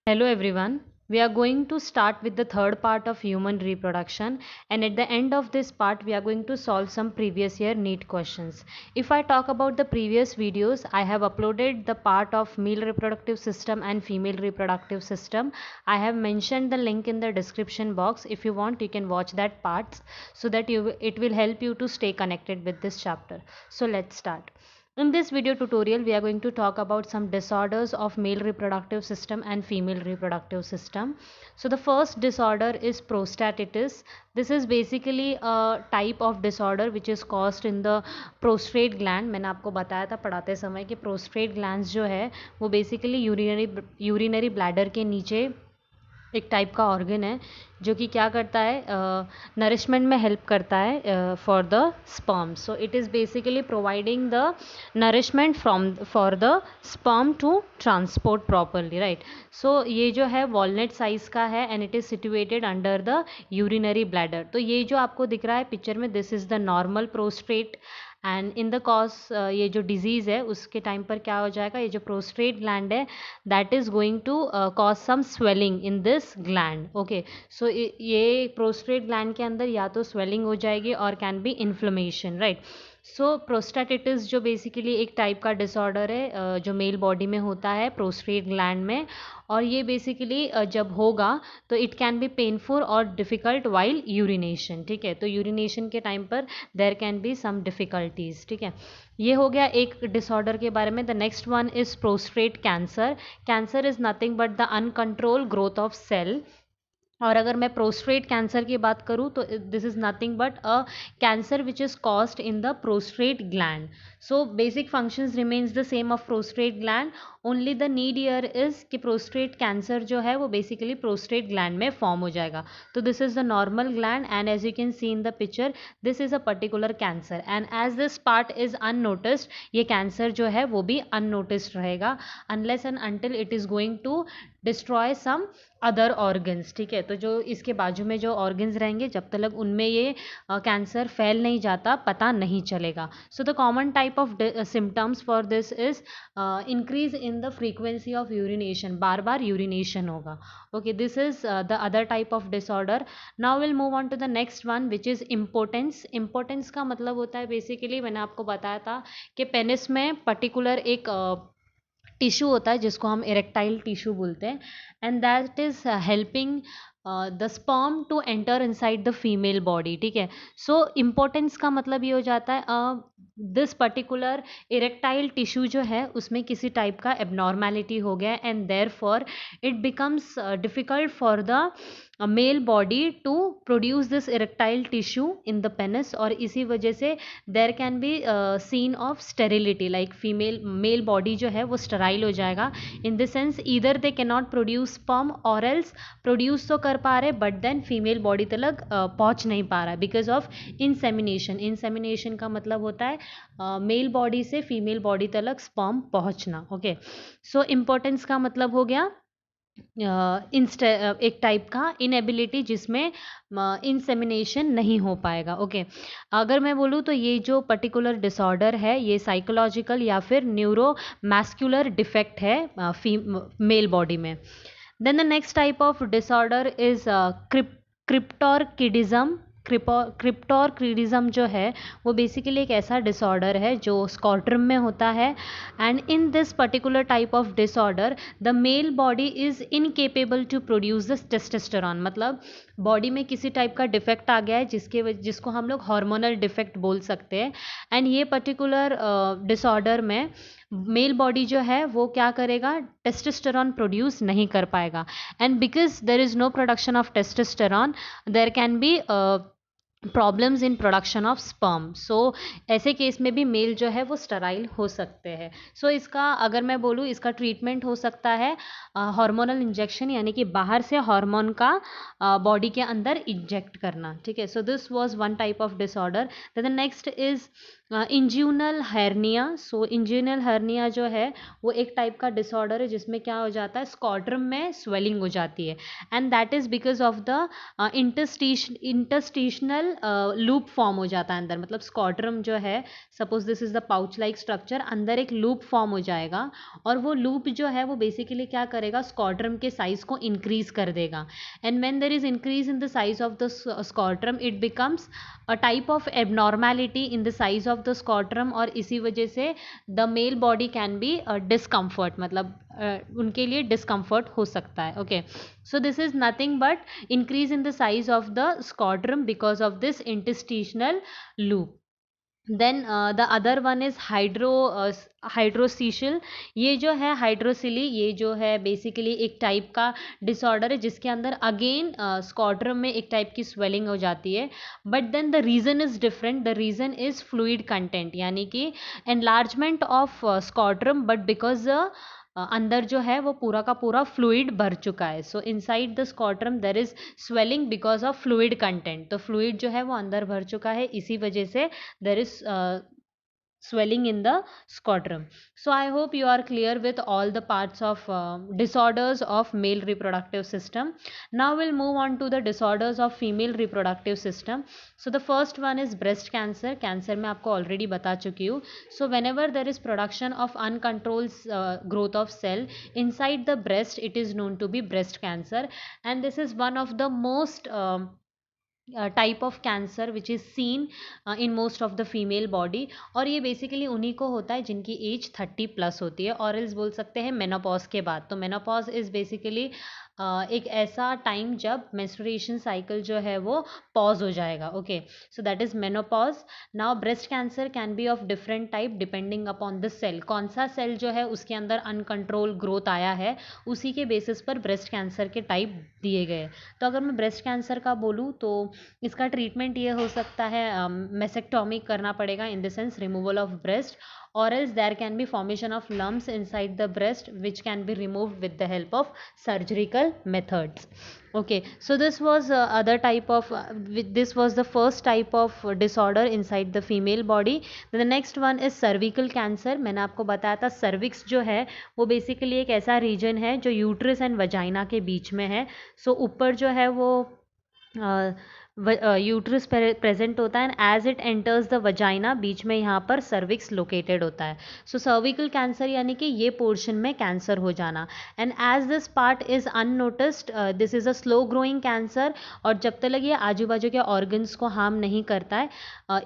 Hello everyone. We are going to start with the third part of human reproduction, and at the end of this part we are going to solve some previous year NEET questions. If I talk about the previous videos, I have uploaded the part of male reproductive system and female reproductive system. I have mentioned the link in the description box. If you want, you can watch that part so that it will help you to stay connected with this chapter. So let's start. In this video tutorial, we are going to talk about some disorders of male reproductive system and female reproductive system. So the first disorder is prostatitis. This is basically a type of disorder which is caused in the prostate gland. मैंने आपको बताया था पढ़ाते समय कि prostate glands जो है वो basically urinary bladder के नीचे एक टाइप का ऑर्गन है जो कि क्या करता है, नरिशमेंट में हेल्प करता है for the sperm. So it is basically providing the nourishment from for the sperm to transport properly, right. So ये जो है वॉलनट साइज का है and it is situated under the urinary bladder. तो ये जो आपको दिख रहा है पिक्चर में, this is the normal prostate and in the cause ये जो डिजीज़ है उसके टाइम पर क्या हो जाएगा, ये जो प्रोस्टेट ग्लैंड है that is going to cause some swelling in this gland. Okay, so ये प्रोस्टेट ग्लैंड के अंदर या तो स्वेलिंग हो जाएगी और कैन बी इन्फ्लेमेशन, राइट. सो प्रोस्टेटिटिस जो बेसिकली एक टाइप का डिसऑर्डर है जो मेल बॉडी में होता है प्रोस्टेट ग्लैंड में, और ये बेसिकली जब होगा तो इट कैन बी पेनफुल और डिफ़िकल्ट वाइल यूरिनेशन. ठीक है, तो यूरिनेशन के टाइम पर there can be some difficulties. ठीक है, ये हो गया एक डिसऑर्डर के बारे में. The next one is prostate cancer. Cancer is nothing but the uncontrol growth of cell. और अगर मैं प्रोस्टेट कैंसर की बात करूँ तो this is nothing but a cancer which is caused in the prostate gland. So basic functions remains the same of prostate gland, only the need here is कि prostate cancer जो है वो basically prostate gland में form हो जाएगा. तो this is the normal gland and as you can see in the picture this is a particular cancer and as this part is unnoticed, ये cancer जो है वो भी अननोटिस्ड रहेगा unless and until it is going to destroy some other organs. ठीक है, तो जो इसके बाजू में जो ऑर्गन्स रहेंगे जब तक उनमें ये कैंसर फैल नहीं जाता पता नहीं चलेगा. So the common type of symptoms for this is increase in the frequency of urination, बार बार यूरिनेशन होगा. Okay, this is the other type of disorder. Now will move on to the next one which is impotence. Impotence का मतलब होता है basically, मैंने आपको बताया था कि पेनिस में पर्टिकुलर एक टिश्यू होता है जिसको हम इरेक्टाइल टिश्यू बोलते हैं and that is helping the sperm to enter inside the female body. ठीक है, सो इम्पोर्टेंस का मतलब ये हो जाता है दिस पर्टिकुलर इरेक्टाइल टिश्यू जो है उसमें किसी टाइप का एबनॉर्मैलिटी हो गया and therefore it becomes difficult for the male body to produce this erectile tissue in the penis, और इसी वजह से there can be seen of sterility, like female male body जो है वो स्टेराइल हो जाएगा in the sense either they can not produce sperm और एल्स प्रोड्यूस तो कर पा रहे बट देन फीमेल बॉडी तक पहुंच नहीं पा रहा बिकॉज ऑफ इंसेमिनेशन. इंसेमिनेशन का मतलब होता है मेल बॉडी से फीमेल बॉडी तक स्पर्म पहुंचना. ओके, सो इम्पोर्टेंस का मतलब हो गया एक टाइप का इनएबिलिटी जिसमें इंसेमिनेशन नहीं हो पाएगा. ओके, अगर मैं बोलूँ तो ये जो पर्टिकुलर डिसऑर्डर है ये साइकोलॉजिकल या फिर न्यूरो मैस्कुलर डिफेक्ट है मेल बॉडी में. Then the next type of disorder is cryptorchidism. Cryptorchidism जो है वो बेसिकली एक ऐसा डिसऑर्डर है जो स्कॉट्रम में होता है and in this particular type of disorder the male body is incapable to produce this testosterone. मतलब बॉडी में किसी टाइप का डिफेक्ट आ गया है जिसको हम लोग हार्मोनल डिफेक्ट बोल सकते हैं एंड ये पर्टिकुलर डिसऑर्डर में मेल बॉडी जो है वो क्या करेगा, टेस्टोस्टेरॉन प्रोड्यूस नहीं कर पाएगा and because there is no production of testosterone there can be problems in production of sperm. So ऐसे केस में भी मेल जो है वो स्टेराइल हो सकते हैं. सो इसका अगर मैं बोलूँ इसका ट्रीटमेंट हो सकता है हार्मोनल इंजेक्शन, यानी कि बाहर से हार्मोन का बॉडी के अंदर इंजेक्ट करना. ठीक है, so this was one type of disorder. The next is inguinal hernia. So inguinal hernia जो है वो एक टाइप का डिसऑर्डर है जिसमें क्या हो जाता है, स्कॉट्रम में स्वेलिंग हो जाती है, and that is because of the interstitial loop form हो जाता है अंदर। मतलब स्कॉट्रम जो है, suppose this is the pouch like structure, अंदर एक लूप फॉर्म हो जाएगा, और वो लूप जो है वो बेसिकली क्या करेगा, स्कॉट्रम के साइज को इंक्रीज कर देगा, and when there is increase in the size of the scrotum it becomes a type of abnormality in the size of the scrotum, और इसी वजह से the male body can be discomfort, मतलब उनके लिए डिस्कम्फर्ट हो सकता है। Okay, so this is nothing but increase in the size of the scrotum because of this interstitial loop. Then the other one is hydrocele. ये जो है हाइड्रोसिली, ये जो है बेसिकली एक टाइप का डिसऑर्डर है जिसके अंदर अगेन स्कॉट्रम में एक टाइप की स्वेलिंग हो जाती है, but then the reason is different. The reason is fluid content, यानी कि enlargement of scrotum, but because अंदर जो है वो पूरा का पूरा फ्लूइड भर चुका है। So inside the scrotum there is swelling because of fluid content. तो फ्लूइड जो है वो अंदर भर चुका है, इसी वजह से there is swelling in the scrotum. So I hope you are clear with all the parts of disorders of male reproductive system. Now we'll move on to the disorders of female reproductive system. So the first one is breast cancer. Cancer मैं आपको already बता चुकी हूँ. So whenever there is production of uncontrolled growth of cell inside the breast, it is known to be breast cancer, and this is one of the most type of cancer which is seen in most of the female body, और ये basically उन्हीं को होता है जिनकी as 30+ होती है, और एल्स बोल सकते हैं मेनोपॉज के बाद। तो मेनोपॉज इज़ बेसिकली एक ऐसा टाइम जब मेंस्ट्रुएशन साइकिल जो है वो पॉज हो जाएगा। Okay, so that is menopause. Now breast cancer can be of different type depending upon the cell. कौन सा सेल जो है उसके अंदर अनकंट्रोल ग्रोथ आया है, उसी के बेसिस पर ब्रेस्ट कैंसर के टाइप दिए गए। तो अगर मैं ब्रेस्ट कैंसर का बोलूँ तो इसका ट्रीटमेंट ये हो सकता है, मेसेक्टोमी करना पड़ेगा, इन the sense removal of breast, or else there can be formation of lumps inside the breast which can be removed with the help of surgical methods. Okay, so this was other type of this was the first type of disorder inside the female body. Then the next one is cervical cancer. मैंने आपको बताया था cervix जो है वो basically एक ऐसा reason है जो यूट्रस एंड वजाइना के बीच में है। सो ऊपर जो है वो यूट्रस प्रेजेंट होता है, and as it enters the vagina बीच में यहाँ पर सर्विक्स लोकेटेड होता है। सो सर्विकल कैंसर यानी कि ये पोर्शन में कैंसर हो जाना, and as this part is unnoticed this is a slow growing cancer, और जब तक ये आजू बाजू के ऑर्गन्स को हार्म नहीं करता है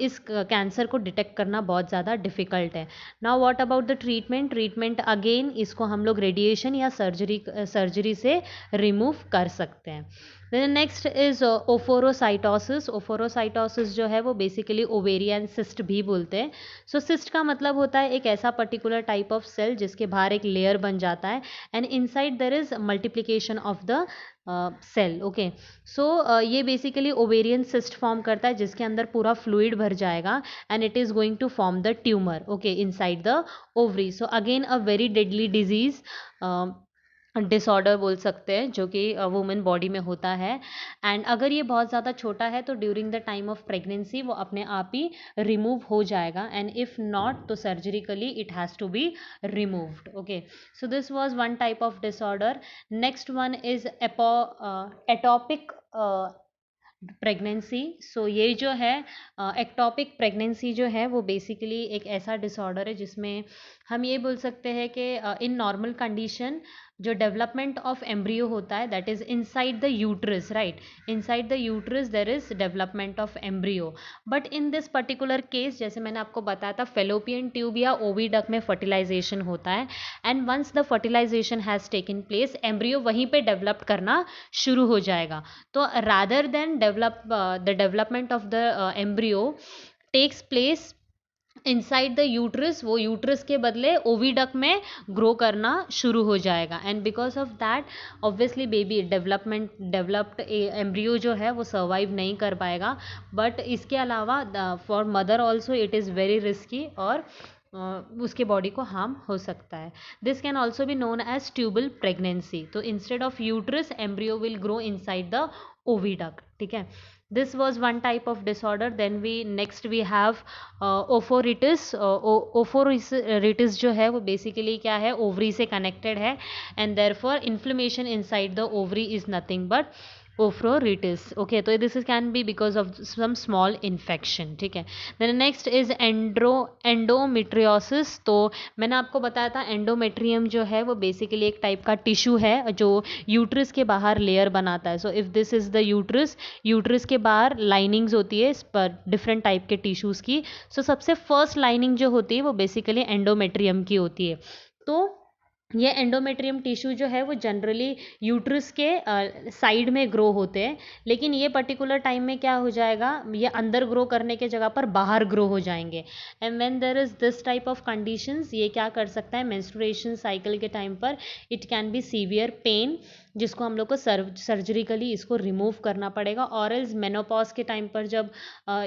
इस कैंसर को डिटेक्ट करना बहुत ज़्यादा डिफिकल्ट है। Now what about the treatment? Treatment again इसको हम लोग रेडिएशन या सर्जरी से रिमूव कर सकते हैं। Then next is oophorocytosis. Oophorocytosis जो है वो बेसिकली ओवेरियन सिस्ट भी बोलते हैं। सो सिस्ट का मतलब होता है एक ऐसा पर्टिकुलर टाइप ऑफ सेल जिसके बाहर एक लेयर बन जाता है, and inside there is multiplication of the cell. Okay, so ये बेसिकली ओवेरियन सिस्ट फॉर्म करता है जिसके अंदर पूरा फ्लूइड भर जाएगा, and it is going to form the tumour, okay, inside the ovary. So again a very deadly disease disorder बोल सकते हैं जो कि वुमेन बॉडी में होता है, एंड अगर ये बहुत ज़्यादा छोटा है तो during the time of pregnancy वो अपने आप ही रिमूव हो जाएगा, एंड इफ़ नॉट तो surgically it has to be removed. Okay, so this was one type of disorder. Next one is ectopic pregnancy. So ये जो है एक्टोपिक प्रेगनेंसी जो है वो बेसिकली एक ऐसा डिसऑर्डर है जिसमें हम ये बोल सकते हैं कि इन नॉर्मल कंडीशन जो डेवलपमेंट ऑफ एम्ब्रियो होता है that is inside the uterus, right, inside the uterus there is development of embryo, but in this particular case जैसे मैंने आपको बताया था फेलोपियन ट्यूब या ओविडक्ट में फर्टिलाइजेशन होता है, and once the fertilisation has taken place embryo वहीं पे डेवलप करना शुरू हो जाएगा। तो rather than the development of the embryo takes place inside the uterus, वो यूट्रस के बदले ओविडक्ट में ग्रो करना शुरू हो जाएगा, and because of that obviously baby developed embryo जो है वो सर्वाइव नहीं कर पाएगा, बट इसके अलावा for mother also it is very risky, और उसके बॉडी को हार्म हो सकता है. This can also be known as tubal pregnancy. तो instead of uterus embryo will grow inside the oviduct. ठीक है, this was one type of disorder. Then we next we have ophoritis. Ophoritis जो है वो basically क्या है, ovary से connected है, and therefore inflammation inside the ovary is nothing but oophoritis. Okay, तो this is can be because of some small infection. ठीक है, देन नेक्स्ट इज एंडोमेट्रियोसिस. तो मैंने आपको बताया था एंडोमेट्रियम जो है वो बेसिकली एक टाइप का टिश्यू है जो यूट्रस के बाहर लेयर बनाता है. So if this is the uterus, uterus के बाहर लाइनिंग्स होती है इस पर डिफरेंट टाइप के टिश्यूज़ की. सो सबसे फर्स्ट लाइनिंग जो होती है वो बेसिकली एंडोमेट्रियम की होती है. तो ये एंडोमेट्रियम टिश्यू जो है वो जनरली यूट्रस के साइड में ग्रो होते हैं, लेकिन ये पर्टिकुलर टाइम में क्या हो जाएगा, ये अंदर ग्रो करने के जगह पर बाहर ग्रो हो जाएंगे. And when there is this type of conditions, ये क्या कर सकता है, मेंस्ट्रुएशन साइकिल के टाइम पर it can be severe pain, जिसको हम लोग को सर्जरिकली इसको रिमूव करना पड़ेगा. और एल्स मेनोपॉज के टाइम पर जब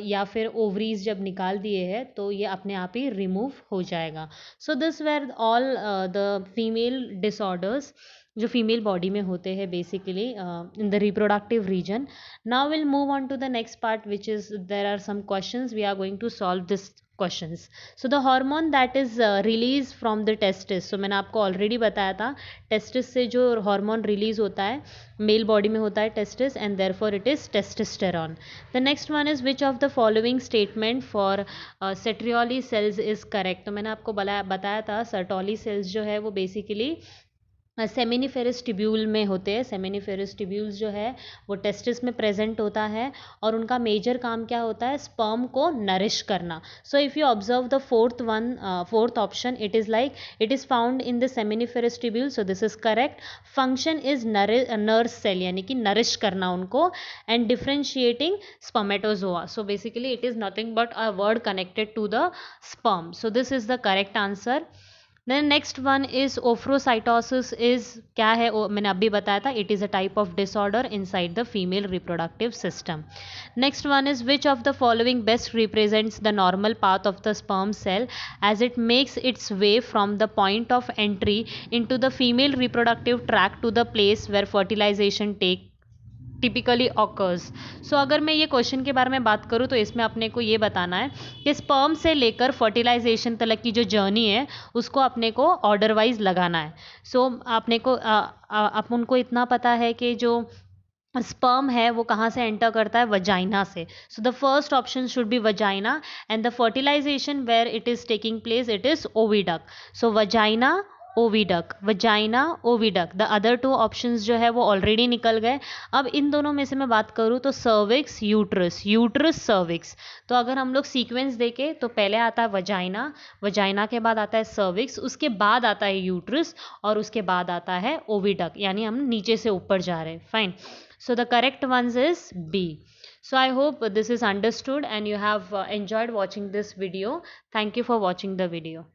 या फिर ओवरीज जब निकाल दिए हैं तो ये अपने आप ही रिमूव हो जाएगा. So this were all the female disorders जो फीमेल बॉडी में होते हैं basically in the reproductive region. Now will move on to the next part which is there are some questions. We are going to solve this questions. So the hormone that is release from the testis. So मैंने आपको already बताया था testis से जो hormone release होता है male body में होता है testis, and therefore it is testosterone. The next one is which of the following statement for Sertoli cells is correct. तो मैंने आपको बताया था सर्टोली सेल्स जो है वो बेसिकली सेमिनिफेरस ट्यूब्यूल में होते हैं. सेमिनिफेरस ट्यूब्यूल्स जो है वो टेस्टिस में प्रेजेंट होता है और उनका मेजर काम क्या होता है, स्पर्म को नरिश करना. So if you observe the fourth option, it is like it is found in the seminiferous tubule. So this is correct. Function is nurse cell, यानी कि नरिश करना उनको, and differentiating spermatozoa. So basically it is nothing but a word connected to the sperm. So this is the correct answer. Then next one is oophorocytosis. Is क्या है, मैंने अभी बताया था, it is a type of disorder inside the female reproductive system. Next one is which of the following best represents the normal path of the sperm cell as it makes its way from the point of entry into the female reproductive tract to the place where fertilisation take typically occurs. So अगर मैं ये question के बारे में बात करूँ तो इसमें अपने को ये बताना है कि स्पर्म से लेकर फर्टिलाइजेशन तक की जो जर्नी है उसको अपने को ऑर्डर वाइज लगाना है. सो अपने को अपन को इतना पता है कि जो स्पर्म है वो कहाँ से एंटर करता है, वजाइना से. So the first option should be vagina, and the fertilisation where it is taking place it is oviduct. So vagina oviduct, vagina oviduct. The other two options जो है वो ऑलरेडी निकल गए. अब इन दोनों में से मैं बात करूँ तो सर्विक्स यूट्रस, यूट्रस सर्विक्स. तो अगर हम लोग सीक्वेंस देखें तो पहले आता है वजाइना, वजाइना के बाद आता है सर्विक्स, उसके बाद आता है यूट्रस, और उसके बाद आता है ओविडक, यानी हम नीचे से ऊपर जा रहे हैं. Fine. So the correct ones is B. So I hope this is understood and you have enjoyed watching this video. Thank you for watching the video.